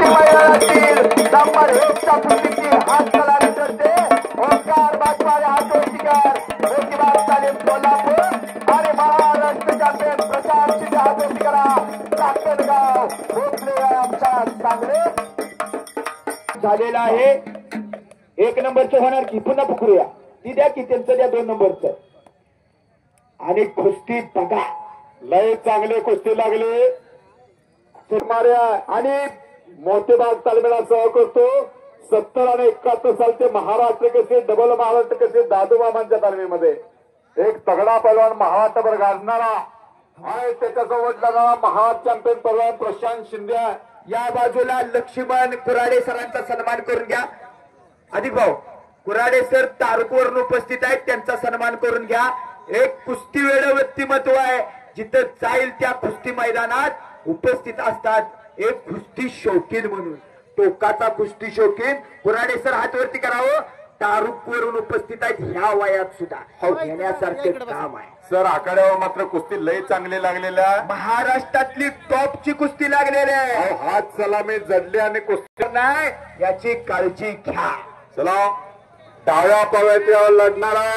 मैदानातील नंबर 1 च्या कुस्तीची हात कलावी करते ओंकार बागवाले हातोटीकर मोतीबाग तालीम कोल्हापूर आणि महाराष्ट्र चॅम्पियन प्रशांत शिंदे हातोटीकरा चाकणगाव भोसले आमच्या सांगली झालेला आहे। 1 नंबरचं होणार की पुन्हा पुकरूया ती द्या की त्यांचं द्या 2 नंबरचं आणि कुस्ती बघा लय चांगले कुस्ती लागले मार्या आणि मोतीबाग तालमीला सह करतो 70 आणि 71 सालचे महाराष्ट्र केसरी डबल महाराष्ट्र केसरी दादू मामांच्या तालमीमध्ये एक तगडा पैलवान महाराष्ट्रभर गाजणारा आणि त्याच्यासोबत लागणारा महाराष्ट्र चॅम्पियन पैलवान प्रशांत शिंदे। या बाजूला लक्ष्मण कुराडे सरांचा सन्मान करून घ्या। अधिक भाऊ कुराडे सर तारुकवरून उपस्थित आहेत त्यांचा सन्मान करून घ्या। एक कुस्ती वेळ व्यक्तिमत्व आहे जिथं जाईल त्या कुस्ती मैदानात उपस्थित असतात एक कुस्ती शौकीन म्हणून टोकाचा कुस्ती शौकीन कुराडे सर हातवरती करावं तारुकवरून उपस्थित आहेत ह्या वयात सुद्धा घेण्यासारखे काम आहे सर। आखाड्यावर मात्र कुस्ती लय चांगली लागलेल्या महाराष्ट्रातली टॉपची कुस्ती लागलेली आहे। हात सलामी जडली आणि कुस्ती नाही याची काळजी घ्या। चला डाव्या पव्यावर लढणारा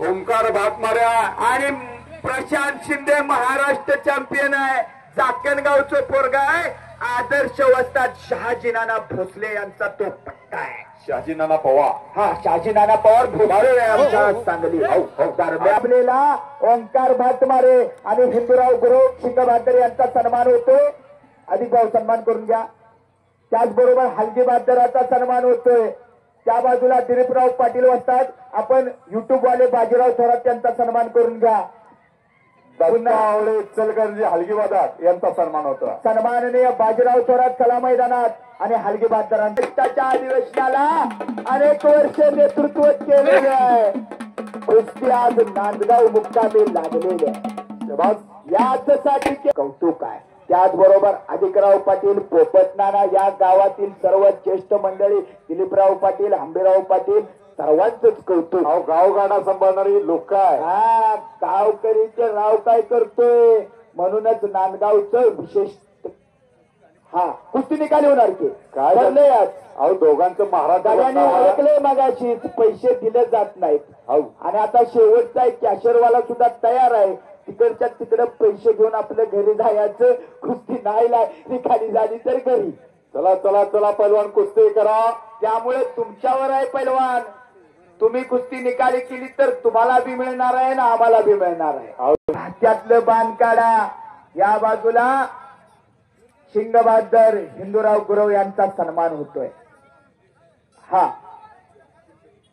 ओंकार भातमाऱ्या आणि प्रशांत शिंदे महाराष्ट्र चॅम्पियन आहे चाकणगावचं पोरगा आहे आदर्श वस्ताद शहाजी नाना भोसले यांचा तो पट्टा आहे। शहाजी नाना पवार हा शहाजी नाना पवार भोसले आमच्या सांगली आपलेला ओंकार भातमारे आणि हिंदूराव गुरव शिंगभादर यांचा सन्मान होतोय। अधिक भाऊ सन्मान करून घ्या। त्याचबरोबर हलगी बहादराचा सन्मान होतोय। त्या बाजूला दिलीपराव पाटील वस्ताद आपण युट्यूब वाले बाजीराव थोरात यांचा सन्मान करून घ्या। इचलकरंजी हलगी बहादर यांचा सन्मान होता। सन्माननीय बाजीराव थोरात चला मैदानात आणि हलगी बहादरांच्या अधिवेशनाला अनेक वर्ष नेतृत्व केलेले आहे। कुस्ती आज नांदगाव मुक्कामी लागलेले आहे यासाठी कौतुक आहे। त्याचबरोबर अधिकराव पाटील पोपट नाना या गावातील सर्व ज्येष्ठ मंडळी दिलीपराव पाटील आंबेराव पाटील सर्वांचंच कौतुक। गावगाडा सांभाळणारी लोक आहे हा गावकरीचे राव काय करतोय म्हणूनच नांदगावचं विशेष हा कुस्ती निकाली होणार की काय ठरलंय आज। अहो दोघांचं महाराजांनी ओळखले मगाशी पैसे दिले जात नाहीत आणि आता शेवटचा एक कॅशरवाला सुद्धा तयार आहे तिकडच्या तिकडे पैसे घेऊन आपल्या घरी जायचं कुस्ती नाही निकाली झाली तर घरी। चला चला चला पैलवान कुस्ती करा। त्यामुळे तुमच्यावर आहे पैलवान तुम्ही कुस्ती निकाली केली तर तुम्हाला बी मिळणार आहे ना आम्हाला बी मिळणार आहे। त्यातलं बाण काढा। या बाजूला शिंगबहादर हिंदूराव गुरव यांचा सन्मान होतोय। हा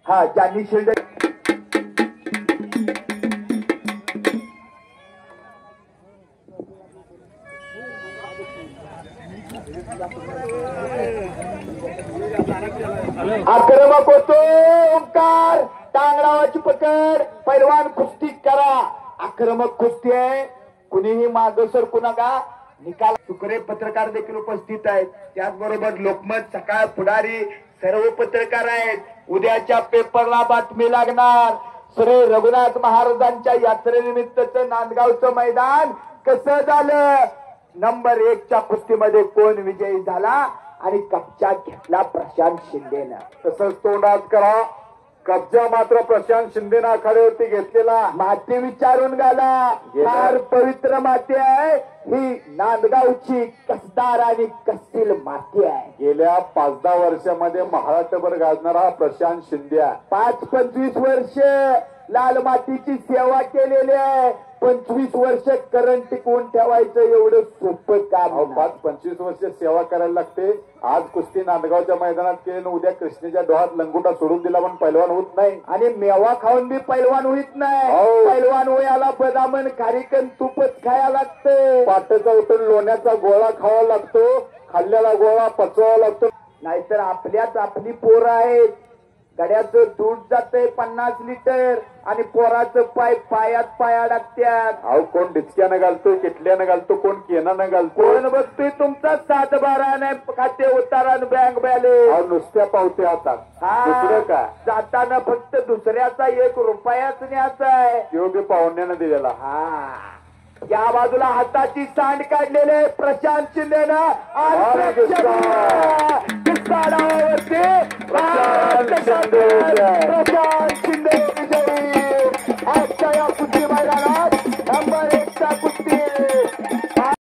हा ज्यांनी शिल्ड आक्रमक होतो ओंकार टांगडावाची पकड पैलवान कुस्ती करा। आक्रमक कुस्ती आहे कुणीही मागे सरकू नका। निकाल तुकडे पत्रकार देखील उपस्थित आहेत त्याचबरोबर लोकमत सकाळ पुढारी सर्व पत्रकार आहेत। उद्याच्या पेपरला बातमी लागणार श्री रघुनाथ महाराजांच्या यात्रेनिमित्तचं नांदगावचं मैदान कसं झालं नंबर 1 च्या कुस्तीमध्ये कोण विजयी झाला आणि कब्जा घेतला प्रशांत शिंदेनं। तसंच तोंडात करा कब्जा मात्र प्रशांत शिंदेनं आखाड्यावरती घेतलेला। माती विचारून घाला फार पवित्र माती आहे ही नांदगावची कसदार आणि कसतील माती आहे। गेल्या 5-10 वर्षामध्ये महाराष्ट्रभर गाजणारा प्रशांत शिंदे 5-25 वर्ष लाल मातीची सेवा केलेली आहे। 25 वर्ष करंट टिकवून ठेवायचं एवढं सोपं काम 5-25 वर्ष सेवा करायला लागते। आज कुस्ती नांदगावच्या मैदानात केली उद्या कृष्णेच्या डोहात लंगोटा सोडून दिला पण पैलवान होत नाही आणि मेवा खाऊन बी पैलवान होत नाही। पैलवान वयाला बदामन खारीकन तूपच खायला लागतं। पाटाचा उठून लोण्याचा गोळा खावा लागतो खाल्ल्याला गोळा पचवावा लागतो नाहीतर आपल्याच आपली पोरं आहेत गड्याचं दूध जातंय 50 लिटर आणि पोराचं पायात पाया टाकत्यात। अहो कोण डिचक्यानं घालतो किटल्यानं घालतो कोण केनानं घालतो कोण बघतोय तुमचा 7-12 खाते उतारा बँक बॅलेन्स नुसत्या पावते हातात दुसरं काय जाताना फक्त दुसऱ्याचा 1 रुपयाच न्यायचा आहे तो बी पाहुण्यानं दिलेला। हा या बाजूला हाताची सांड काढलेले प्रशांत शिंदेनं जय. प्रशांत